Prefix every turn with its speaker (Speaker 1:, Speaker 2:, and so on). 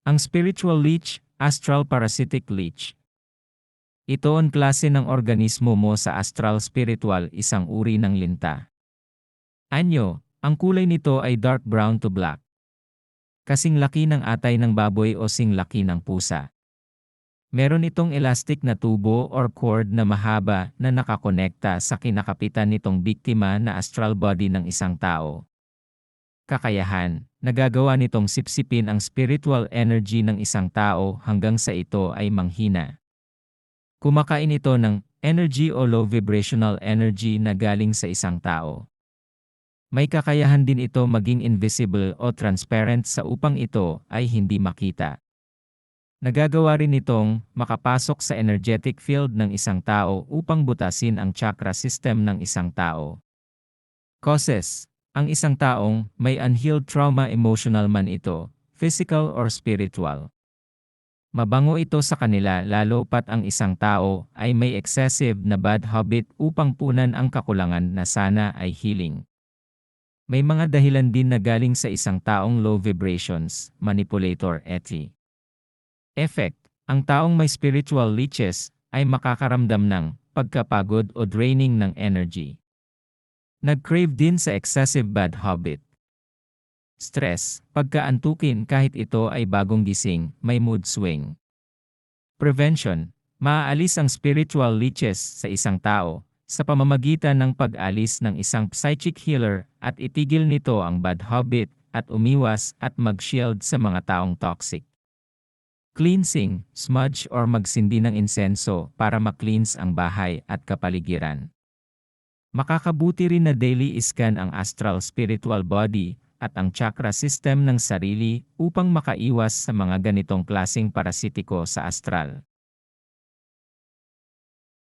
Speaker 1: Ang spiritual leech, astral parasitic leech. Ito ang klase ng organismo mo sa astral spiritual, isang uri ng linta. Anyo, ang kulay nito ay dark brown to black. Kasing laki ng atay ng baboy o sing laki ng pusa. Meron itong elastic na tubo or cord na mahaba na nakakonekta sa kinakapitan nitong biktima na astral body ng isang tao. Kakayahan, nagagawa nitong sipsipin ang spiritual energy ng isang tao hanggang sa ito ay manghina. Kumakain ito ng energy o low vibrational energy na galing sa isang tao. May kakayahan din ito maging invisible o transparent sa upang ito ay hindi makita. Nagagawa rin itong makapasok sa energetic field ng isang tao upang butasin ang chakra system ng isang tao. Causes: ang isang taong may unhealed trauma, emotional man ito, physical or spiritual. Mabango ito sa kanila lalo pat ang isang tao ay may excessive na bad habit upang punan ang kakulangan na sana ay healing. May mga dahilan din na galing sa isang taong low vibrations, manipulator, etc. Effect: ang taong may spiritual leeches ay makakaramdam ng pagkapagod o draining ng energy. Nag-crave din sa excessive bad habit. Stress, pagkaantukin kahit ito ay bagong gising, may mood swing. Prevention: maaalis ang spiritual leeches sa isang tao sa pamamagitan ng pag-alis ng isang psychic healer at itigil nito ang bad habit at umiwas at mag-shield sa mga taong toxic. Cleansing, smudge or magsindi ng insenso para ma-cleanse ang bahay at kapaligiran. Makakabuti rin na daily iscan ang astral spiritual body at ang chakra system ng sarili upang makaiwas sa mga ganitong klaseng parasitiko sa astral.